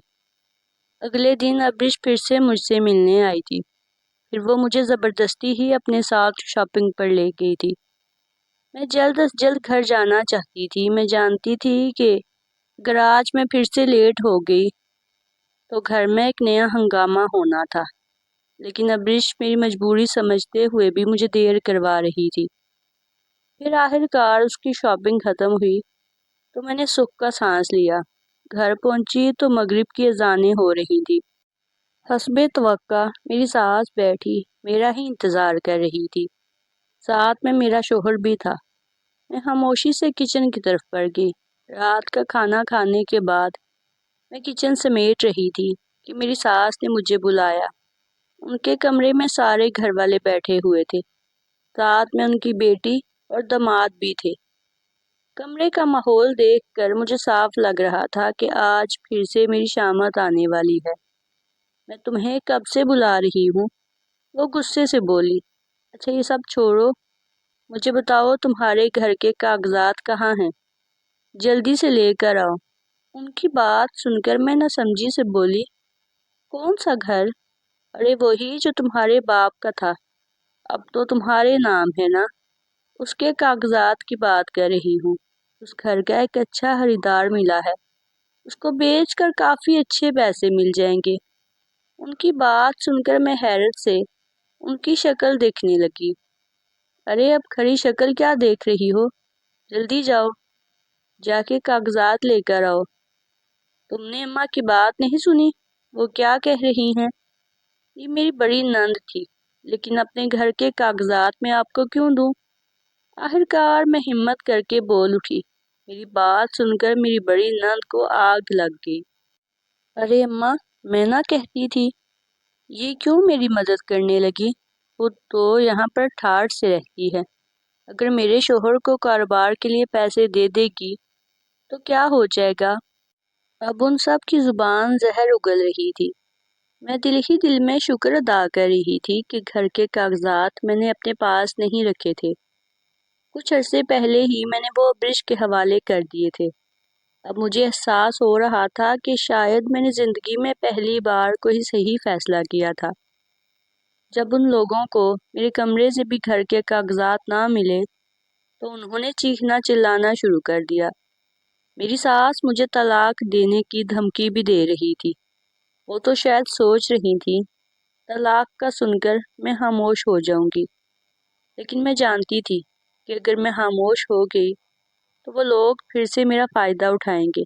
اگلے دن ابرش پھر سے مجھ سے ملنے آئی تھی، پھر وہ مجھے زبردستی ہی اپنے ساتھ شاپنگ پر لے گئی تھی۔ میں جلد از جلد گھر جانا چاہتی تھی۔ میں جانتی تھی کہ اگر آج میں پھر سے لیٹ ہو گئی تو گھر میں ایک نیا ہنگامہ ہونا تھا، لیکن ابرش میری مجبوری سمجھتے ہوئے بھی مجھے دیر کروا رہی تھی۔ پھر آخر کار اس کی شاپنگ ختم ہوئی تو میں نے سکھ کا سانس لیا۔ گھر پہنچی تو مغرب کی اذانیں ہو رہی تھی۔ حسب توقع میری ساس بیٹھی میرا ہی انتظار کر رہی تھی، ساتھ میں میرا شوہر بھی تھا۔ میں خاموشی سے کچن کی طرف بڑھ گئی۔ رات کا کھانا کھانے کے بعد میں کچن سمیٹ رہی تھی کہ میری ساس نے مجھے بلایا۔ ان کے کمرے میں سارے گھر والے بیٹھے ہوئے تھے، ساتھ میں ان کی بیٹی اور داماد بھی تھے۔ کمرے کا ماحول دیکھ کر مجھے صاف لگ رہا تھا کہ آج پھر سے میری شامت آنے والی ہے۔ میں تمہیں کب سے بلا رہی ہوں، وہ غصے سے بولی۔ اچھا یہ سب چھوڑو، مجھے بتاؤ تمہارے گھر کے کاغذات کہاں ہیں؟ جلدی سے لے کر آؤ۔ ان کی بات سن کر میں نہ سمجھی سے بولی، کون سا گھر؟ ارے وہی جو تمہارے باپ کا تھا، اب تو تمہارے نام ہے نا۔ اس کے کاغذات کی بات کر رہی ہوں۔ اس گھر کا ایک اچھا خریدار ملا ہے، اس کو بیچ کر کافی اچھے پیسے مل جائیں گے۔ ان کی بات سن کر میں حیرت سے ان کی شکل دیکھنے لگی۔ ارے اب کھڑی شکل کیا دیکھ رہی ہو، جلدی جاؤ، جا کے کاغذات لے کر آؤ۔ تم نے اماں کی بات نہیں سنی؟ وہ کیا کہہ رہی ہیں؟ یہ میری بڑی نند تھی، لیکن اپنے گھر کے کاغذات میں آپ کو کیوں دوں؟ آخر کار میں ہمت کر کے بول اٹھی۔ میری بات سن کر میری بڑی نند کو آگ لگ گئی۔ ارے اماں، میں نہ کہتی تھی، یہ کیوں میری مدد کرنے لگی؟ خود تو یہاں پر ٹھاٹھ سے رہتی ہے، اگر میرے شوہر کو کاروبار کے لیے پیسے دے دے گی تو کیا ہو جائے گا؟ اب ان سب کی زبان زہر اگل رہی تھی۔ میں دل ہی دل میں شکر ادا کر رہی تھی کہ گھر کے کاغذات میں نے اپنے پاس نہیں رکھے تھے۔ کچھ عرصے پہلے ہی میں نے وہ برش کے حوالے کر دیے تھے۔ اب مجھے احساس ہو رہا تھا کہ شاید میں نے زندگی میں پہلی بار کوئی صحیح فیصلہ کیا تھا۔ جب ان لوگوں کو میرے کمرے سے بھی گھر کے کاغذات نہ ملے تو انہوں نے چیخنا چلانا شروع کر دیا۔ میری ساس مجھے طلاق دینے کی دھمکی بھی دے رہی تھی۔ وہ تو شاید سوچ رہی تھی طلاق کا سن کر میں خاموش ہو جاؤں گی، لیکن میں جانتی تھی کہ اگر میں خاموش ہو گئی تو وہ لوگ پھر سے میرا فائدہ اٹھائیں گے۔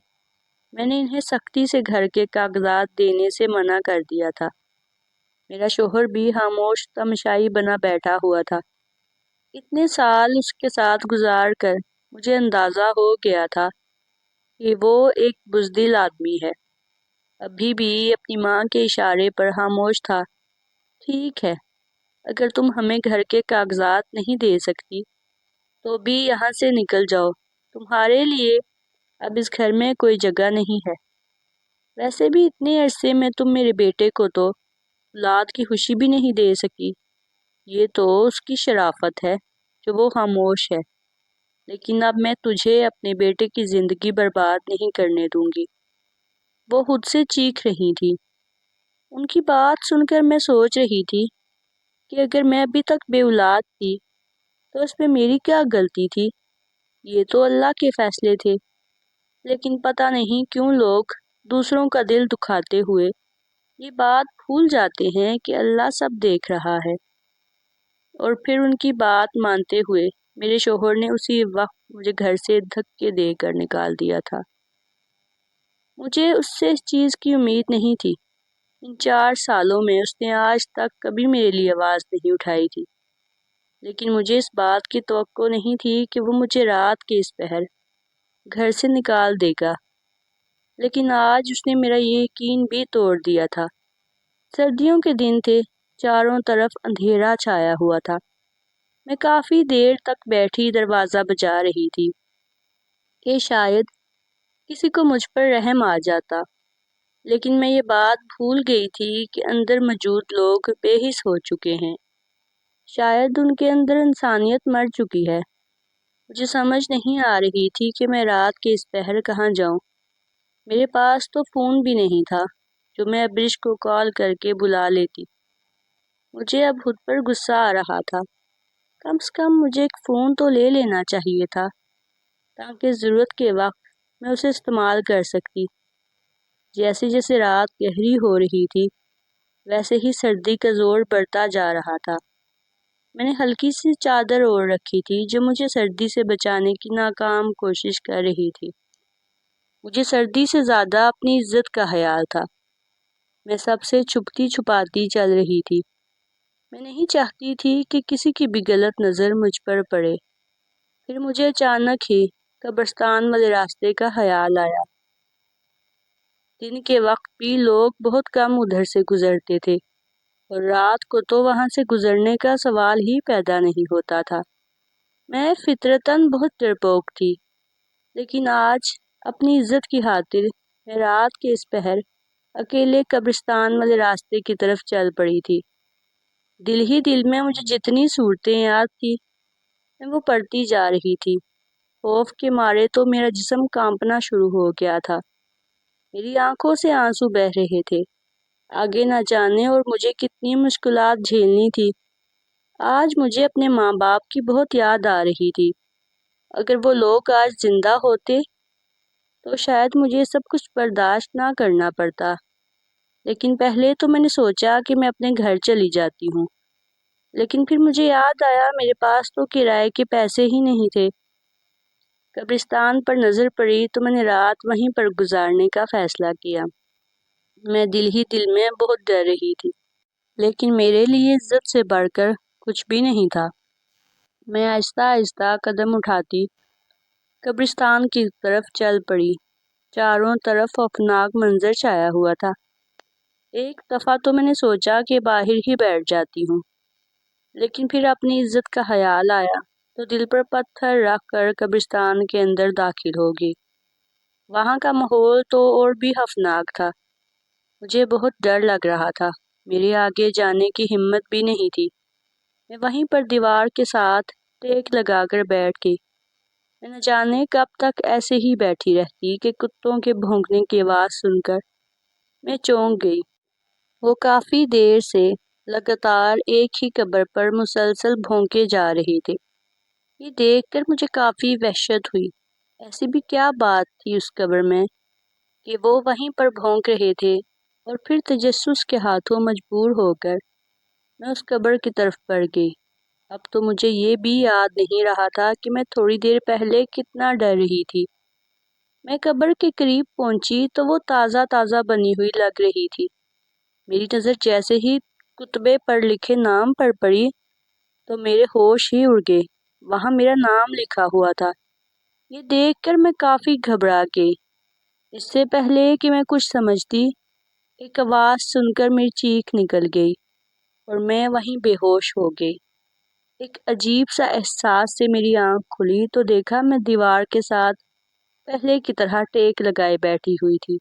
میں نے انہیں سختی سے گھر کے کاغذات دینے سے منع کر دیا تھا۔ میرا شوہر بھی خاموش تماشائی بنا بیٹھا ہوا تھا۔ اتنے سال اس کے ساتھ گزار کر مجھے اندازہ ہو گیا تھا کہ وہ ایک بزدل آدمی ہے۔ ابھی بھی اپنی ماں کے اشارے پر خاموش تھا۔ ٹھیک ہے، اگر تم ہمیں گھر کے کاغذات نہیں دے سکتی تو بھی یہاں سے نکل جاؤ، تمہارے لیے اب اس گھر میں کوئی جگہ نہیں ہے۔ ویسے بھی اتنے عرصے میں تم میرے بیٹے کو تو اولاد کی خوشی بھی نہیں دے سکی۔ یہ تو اس کی شرافت ہے جو وہ خاموش ہے، لیکن اب میں تجھے اپنے بیٹے کی زندگی برباد نہیں کرنے دوں گی۔ وہ خود سے چیخ رہی تھی۔ ان کی بات سن کر میں سوچ رہی تھی کہ اگر میں ابھی تک بے اولاد تھی تو اس میں میری کیا غلطی تھی؟ یہ تو اللہ کے فیصلے تھے، لیکن پتہ نہیں کیوں لوگ دوسروں کا دل دکھاتے ہوئے یہ بات بھول جاتے ہیں کہ اللہ سب دیکھ رہا ہے۔ اور پھر ان کی بات مانتے ہوئے میرے شوہر نے اسی وقت مجھے گھر سے دھکے دے کر نکال دیا تھا۔ مجھے اس سے اس چیز کی امید نہیں تھی۔ ان 4 سالوں میں اس نے آج تک کبھی میرے لیے آواز نہیں اٹھائی تھی، لیکن مجھے اس بات کی توقع نہیں تھی کہ وہ مجھے رات کے اس پہر گھر سے نکال دے گا۔ لیکن آج اس نے میرا یہ یقین بھی توڑ دیا تھا۔ سردیوں کے دن تھے، چاروں طرف اندھیرا چھایا ہوا تھا۔ میں کافی دیر تک بیٹھی دروازہ بجا رہی تھی کہ شاید کسی کو مجھ پر رحم آ جاتا، لیکن میں یہ بات بھول گئی تھی کہ اندر موجود لوگ بے حس ہو چکے ہیں۔ شاید ان کے اندر انسانیت مر چکی ہے۔ مجھے سمجھ نہیں آ رہی تھی کہ میں رات کے اس پہر کہاں جاؤں۔ میرے پاس تو فون بھی نہیں تھا جو میں ابرش کو کال کر کے بلا لیتی۔ مجھے اب خود پر غصہ آ رہا تھا۔ کم سے کم مجھے ایک فون تو لے لینا چاہیے تھا تاکہ ضرورت کے وقت میں اسے استعمال کر سکتی۔ جیسے جیسے رات گہری ہو رہی تھی ویسے ہی سردی کا زور بڑھتا جا رہا تھا۔ میں نے ہلکی سی چادر اوڑھ رکھی تھی جو مجھے سردی سے بچانے کی ناکام کوشش کر رہی تھی۔ مجھے سردی سے زیادہ اپنی عزت کا خیال تھا۔ میں سب سے چھپتی چھپاتی چل رہی تھی۔ میں نہیں چاہتی تھی کہ کسی کی بھی غلط نظر مجھ پر پڑے۔ پھر مجھے اچانک ہی قبرستان والے راستے کا خیال آیا۔ دن کے وقت بھی لوگ بہت کم ادھر سے گزرتے تھے اور رات کو تو وہاں سے گزرنے کا سوال ہی پیدا نہیں ہوتا تھا۔ میں فطرتاً بہت ڈرپوک تھی، لیکن آج اپنی عزت کی خاطر میں رات کے اس پہر اکیلے قبرستان والے راستے کی طرف چل پڑی تھی۔ دل ہی دل میں مجھے جتنی صورتیں یاد تھی میں وہ پڑھتی جا رہی تھی۔ خوف کے مارے تو میرا جسم کانپنا شروع ہو گیا تھا۔ میری آنکھوں سے آنسو بہہ رہے تھے۔ آگے نہ جانے اور مجھے کتنی مشکلات جھیلنی تھی۔ آج مجھے اپنے ماں باپ کی بہت یاد آ رہی تھی۔ اگر وہ لوگ آج زندہ ہوتے تو شاید مجھے سب کچھ برداشت نہ کرنا پڑتا، لیکن پہلے تو میں نے سوچا کہ میں اپنے گھر چلی جاتی ہوں، لیکن پھر مجھے یاد آیا میرے پاس تو کرائے کے پیسے ہی نہیں تھے۔ قبرستان پر نظر پڑی تو میں نے رات وہیں پر گزارنے کا فیصلہ کیا۔ میں دل ہی دل میں بہت ڈر رہی تھی، لیکن میرے لیے عزت سے بڑھ کر کچھ بھی نہیں تھا۔ میں آہستہ آہستہ قدم اٹھاتی قبرستان کی طرف چل پڑی۔ چاروں طرف خوفناک منظر چھایا ہوا تھا۔ ایک دفعہ تو میں نے سوچا کہ باہر ہی بیٹھ جاتی ہوں، لیکن پھر اپنی عزت کا خیال آیا تو دل پر پتھر رکھ کر قبرستان کے اندر داخل ہو گئی۔ وہاں کا ماحول تو اور بھی خوفناک تھا۔ مجھے بہت ڈر لگ رہا تھا۔ میرے آگے جانے کی ہمت بھی نہیں تھی۔ میں وہیں پر دیوار کے ساتھ ٹیک لگا کر بیٹھ گئی۔ میں نہ جانے کب تک ایسے ہی بیٹھی رہتی کہ کتوں کے بھونکنے کی آواز سن کر میں چونک گئی۔ وہ کافی دیر سے لگاتار ایک ہی قبر پر مسلسل بھونکے جا رہے تھے۔ یہ دیکھ کر مجھے کافی وحشت ہوئی۔ ایسی بھی کیا بات تھی اس قبر میں کہ وہ وہیں پر بھونک رہے تھے، اور پھر تجسس کے ہاتھوں مجبور ہو کر میں اس قبر کی طرف بڑھ گئی۔ اب تو مجھے یہ بھی یاد نہیں رہا تھا کہ میں تھوڑی دیر پہلے کتنا ڈر رہی تھی۔ میں قبر کے قریب پہنچی تو وہ تازہ تازہ بنی ہوئی لگ رہی تھی۔ میری نظر جیسے ہی کتبے پر لکھے نام پر پڑی تو میرے ہوش ہی اڑ گئے۔ وہاں میرا نام لکھا ہوا تھا۔ یہ دیکھ کر میں کافی گھبرا گئی۔ اس سے پہلے کہ میں کچھ سمجھتی، ایک آواز سن کر میری چیخ نکل گئی اور میں وہیں بے ہوش ہو گئی۔ ایک عجیب سا احساس سے میری آنکھ کھلی تو دیکھا میں دیوار کے ساتھ پہلے کی طرح ٹیک لگائے بیٹھی ہوئی تھی۔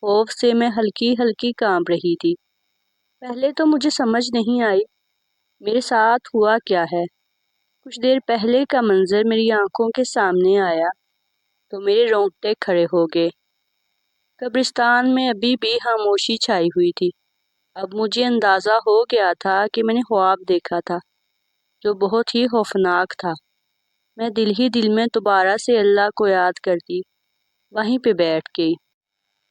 خوف سے میں ہلکی ہلکی کانپ رہی تھی۔ پہلے تو مجھے سمجھ نہیں آئی میرے ساتھ ہوا کیا ہے۔ کچھ دیر پہلے کا منظر میری آنکھوں کے سامنے آیا تو میرے رونگٹے کھڑے ہو گئے۔ قبرستان میں ابھی بھی خاموشی چھائی ہوئی تھی۔ اب مجھے اندازہ ہو گیا تھا کہ میں نے خواب دیکھا تھا جو بہت ہی خوفناک تھا۔ میں دل ہی دل میں دوبارہ سے اللہ کو یاد کرتی وہیں پہ بیٹھ گئی۔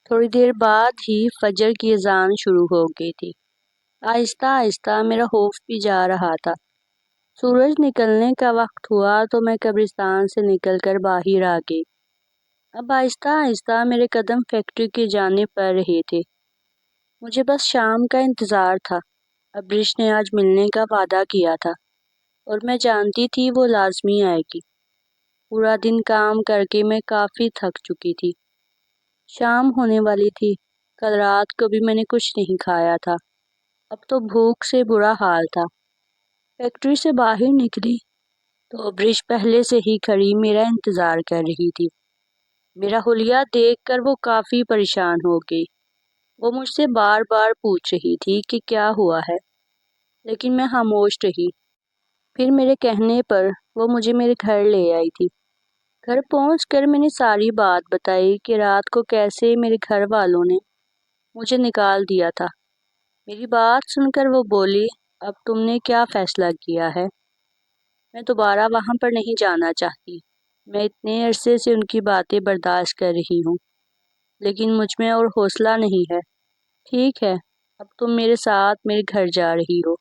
تھوڑی دیر بعد ہی فجر کی اذان شروع ہو گئی تھی۔ آہستہ آہستہ میرا خوف بھی جا رہا تھا۔ سورج نکلنے کا وقت ہوا تو میں قبرستان سے نکل کر باہر آ گئی۔ اب آہستہ آہستہ میرے قدم فیکٹری کی جانب بڑھ رہے تھے۔ مجھے بس شام کا انتظار تھا۔ ابرش نے آج ملنے کا وعدہ کیا تھا اور میں جانتی تھی وہ لازمی آئے گی۔ پورا دن کام کر کے میں کافی تھک چکی تھی۔ شام ہونے والی تھی۔ کل رات کو بھی میں نے کچھ نہیں کھایا تھا۔ اب تو بھوک سے برا حال تھا۔ فیکٹری سے باہر نکلی تو برش پہلے سے ہی کھڑی میرا انتظار کر رہی تھی۔ میرا حلیہ دیکھ کر وہ کافی پریشان ہو گئی۔ وہ مجھ سے بار بار پوچھ رہی تھی کہ کیا ہوا ہے، لیکن میں خاموش رہی۔ پھر میرے کہنے پر وہ مجھے میرے گھر لے آئی تھی۔ گھر پہنچ کر میں نے ساری بات بتائی کہ رات کو کیسے میرے گھر والوں نے مجھے نکال دیا تھا۔ میری بات سن کر وہ بولی، اب تم نے کیا فیصلہ کیا ہے؟ میں دوبارہ وہاں پر نہیں جانا چاہتی۔ میں اتنے عرصے سے ان کی باتیں برداشت کر رہی ہوں، لیکن مجھ میں اور حوصلہ نہیں ہے۔ ٹھیک ہے، اب تم میرے ساتھ میرے گھر جا رہی ہو۔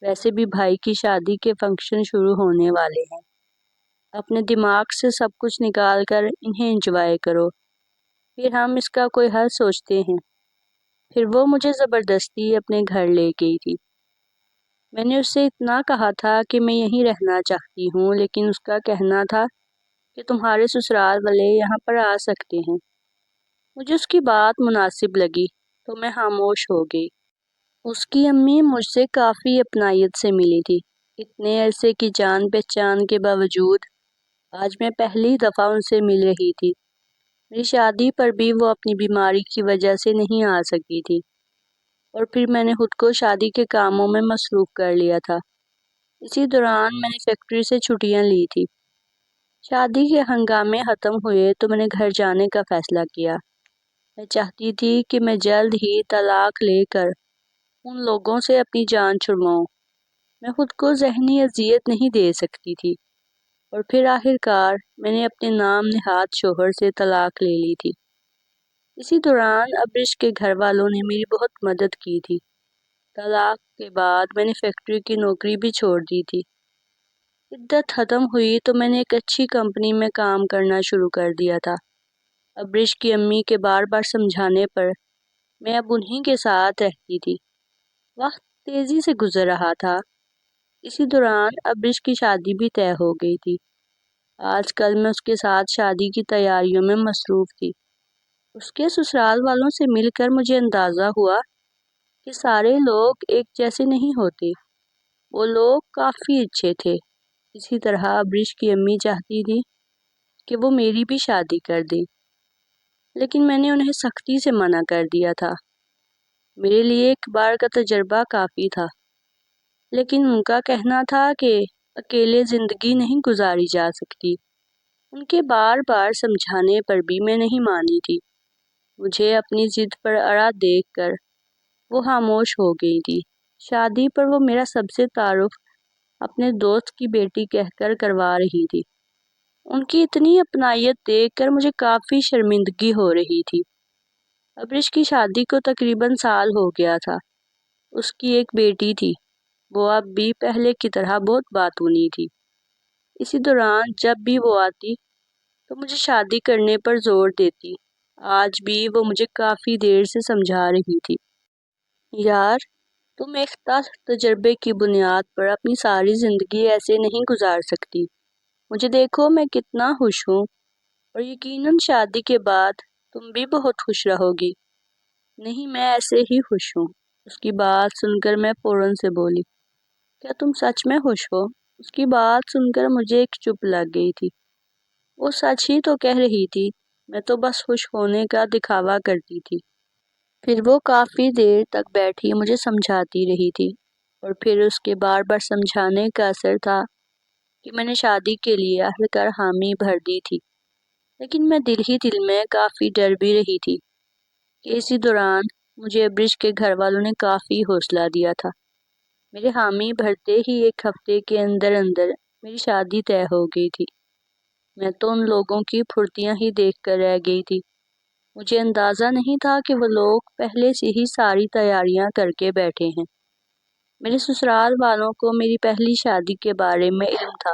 ویسے بھی بھائی کی شادی کے فنکشن شروع ہونے والے ہیں۔ اپنے دماغ سے سب کچھ نکال کر انہیں انجوائے کرو، پھر ہم اس کا کوئی حل سوچتے ہیں۔ پھر وہ مجھے زبردستی اپنے گھر لے گئی تھی۔ میں نے اس سے اتنا کہا تھا کہ میں یہیں رہنا چاہتی ہوں، لیکن اس کا کہنا تھا کہ تمہارے سسرال والے یہاں پر آ سکتے ہیں۔ مجھے اس کی بات مناسب لگی تو میں خاموش ہو گئی۔ اس کی امی مجھ سے کافی اپنائیت سے ملی تھی۔ اتنے عرصے کی جان پہچان کے باوجود آج میں پہلی دفعہ ان سے مل رہی تھی۔ میری شادی پر بھی وہ اپنی بیماری کی وجہ سے نہیں آ سکی تھی، اور پھر میں نے خود کو شادی کے کاموں میں مصروف کر لیا تھا۔ اسی دوران میں نے فیکٹری سے چھٹیاں لی تھی۔ شادی کے ہنگامے ختم ہوئے تو میں نے گھر جانے کا فیصلہ کیا۔ میں چاہتی تھی کہ میں جلد ہی طلاق لے کر ان لوگوں سے اپنی جان چھڑواؤں۔ میں خود کو ذہنی اذیت نہیں دے سکتی تھی، اور پھر آخر کار میں نے اپنے نام نہاد شوہر سے طلاق لے لی تھی۔ اسی دوران ابرش کے گھر والوں نے میری بہت مدد کی تھی۔ طلاق کے بعد میں نے فیکٹری کی نوکری بھی چھوڑ دی تھی۔ عدت ختم ہوئی تو میں نے ایک اچھی کمپنی میں کام کرنا شروع کر دیا تھا۔ ابرش کی امی کے بار بار سمجھانے پر میں اب انہی کے ساتھ رہتی تھی۔ وقت تیزی سے گزر رہا تھا۔ اسی دوران ابرش کی شادی بھی طے ہو گئی تھی۔ آج کل میں اس کے ساتھ شادی کی تیاریوں میں مصروف تھی۔ اس کے سسرال والوں سے مل کر مجھے اندازہ ہوا کہ سارے لوگ ایک جیسے نہیں ہوتے۔ وہ لوگ کافی اچھے تھے۔ اسی طرح ابرش کی امی چاہتی تھی کہ وہ میری بھی شادی کر دیں، لیکن میں نے انہیں سختی سے منع کر دیا تھا۔ میرے لیے ایک بار کا تجربہ کافی تھا، لیکن ان کا کہنا تھا کہ اکیلے زندگی نہیں گزاری جا سکتی۔ ان کے بار بار سمجھانے پر بھی میں نہیں مانی تھی۔ مجھے اپنی ضد پر اڑا دیکھ کر وہ خاموش ہو گئی تھی۔ شادی پر وہ میرا سب سے تعارف اپنے دوست کی بیٹی کہہ کر کروا رہی تھی۔ ان کی اتنی اپنائیت دیکھ کر مجھے کافی شرمندگی ہو رہی تھی۔ ابرش کی شادی کو تقریباً سال ہو گیا تھا۔ اس کی ایک بیٹی تھی۔ وہ اب بھی پہلے کی طرح بہت باتونی تھی۔ اسی دوران جب بھی وہ آتی تو مجھے شادی کرنے پر زور دیتی۔ آج بھی وہ مجھے کافی دیر سے سمجھا رہی تھی، یار تم ایک تجربے کی بنیاد پر اپنی ساری زندگی ایسے نہیں گزار سکتی۔ مجھے دیکھو میں کتنا خوش ہوں، اور یقیناً شادی کے بعد تم بھی بہت خوش رہو گی۔ نہیں، میں ایسے ہی خوش ہوں۔ اس کی بات سن کر میں فوراً سے بولی، کیا تم سچ میں خوش ہو؟ اس کی بات سن کر مجھے ایک چپ لگ گئی تھی۔ وہ سچ ہی تو کہہ رہی تھی، میں تو بس خوش ہونے کا دکھاوا کرتی تھی۔ پھر وہ کافی دیر تک بیٹھی مجھے سمجھاتی رہی تھی، اور پھر اس کے بار بار سمجھانے کا اثر تھا کہ میں نے شادی کے لیے آخرکار حامی بھر دی تھی۔ لیکن میں دل ہی دل میں کافی ڈر بھی رہی تھی کہ اسی دوران مجھے ابرش کے گھر والوں نے کافی حوصلہ دیا تھا۔ میرے حامی بھرتے ہی ایک ہفتے کے اندر اندر میری شادی طے ہو گئی تھی۔ میں تو ان لوگوں کی پھرتیاں ہی دیکھ کر رہ گئی تھی۔ مجھے اندازہ نہیں تھا کہ وہ لوگ پہلے سے ہی ساری تیاریاں کر کے بیٹھے ہیں۔ میرے سسرال والوں کو میری پہلی شادی کے بارے میں علم تھا۔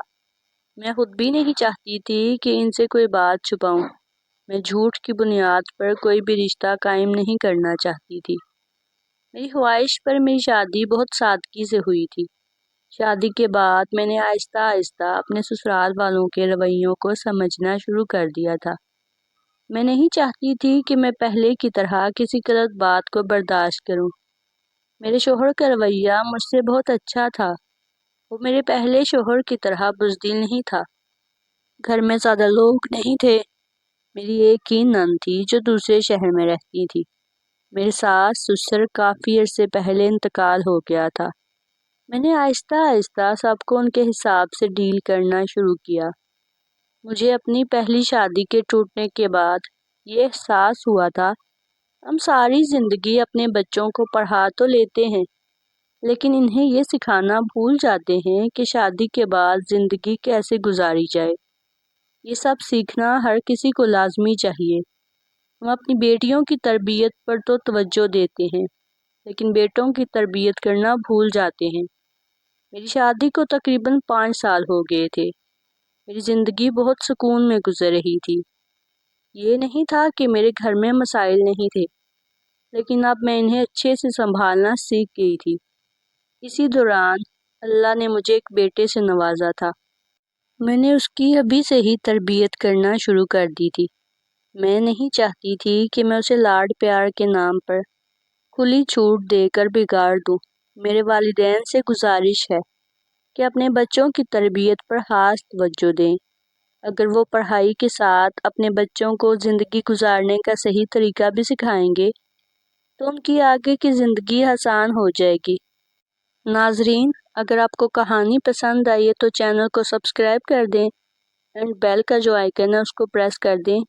میں خود بھی نہیں چاہتی تھی کہ ان سے کوئی بات چھپاؤں۔ میں جھوٹ کی بنیاد پر کوئی بھی رشتہ قائم نہیں کرنا چاہتی تھی۔ میری خواہش پر میری شادی بہت سادگی سے ہوئی تھی۔ شادی کے بعد میں نے آہستہ آہستہ اپنے سسرال والوں کے رویوں کو سمجھنا شروع کر دیا تھا۔ میں نہیں چاہتی تھی کہ میں پہلے کی طرح کسی غلط بات کو برداشت کروں۔ میرے شوہر کا رویہ مجھ سے بہت اچھا تھا۔ وہ میرے پہلے شوہر کی طرح بزدل نہیں تھا۔ گھر میں زیادہ لوگ نہیں تھے۔ میری ایک ہی نند تھی جو دوسرے شہر میں رہتی تھی۔ میرے ساس سسر کافی عرصے پہلے انتقال ہو گیا تھا۔ میں نے آہستہ آہستہ سب کو ان کے حساب سے ڈیل کرنا شروع کیا۔ مجھے اپنی پہلی شادی کے ٹوٹنے کے بعد یہ احساس ہوا تھا، ہم ساری زندگی اپنے بچوں کو پڑھا تو لیتے ہیں، لیکن انہیں یہ سکھانا بھول جاتے ہیں کہ شادی کے بعد زندگی کیسے گزاری جائے۔ یہ سب سیکھنا ہر کسی کو لازمی چاہیے۔ ہم اپنی بیٹیوں کی تربیت پر تو توجہ دیتے ہیں، لیکن بیٹوں کی تربیت کرنا بھول جاتے ہیں۔ میری شادی کو تقریباً 5 سال ہو گئے تھے۔ میری زندگی بہت سکون میں گزر رہی تھی۔ یہ نہیں تھا کہ میرے گھر میں مسائل نہیں تھے، لیکن اب میں انہیں اچھے سے سنبھالنا سیکھ گئی تھی۔ اسی دوران اللہ نے مجھے ایک بیٹے سے نوازا تھا۔ میں نے اس کی ابھی سے ہی تربیت کرنا شروع کر دی تھی۔ میں نہیں چاہتی تھی کہ میں اسے لاڈ پیار کے نام پر کھلی چھوٹ دے کر بگاڑ دوں۔ میرے والدین سے گزارش ہے کہ اپنے بچوں کی تربیت پر خاص توجہ دیں۔ اگر وہ پڑھائی کے ساتھ اپنے بچوں کو زندگی گزارنے کا صحیح طریقہ بھی سکھائیں گے تو ان کی آگے کی زندگی آسان ہو جائے گی۔ ناظرین، اگر آپ کو کہانی پسند آئی ہے تو چینل کو سبسکرائب کر دیں اینڈ بیل کا جو آئیکن ہے اس کو پریس کر دیں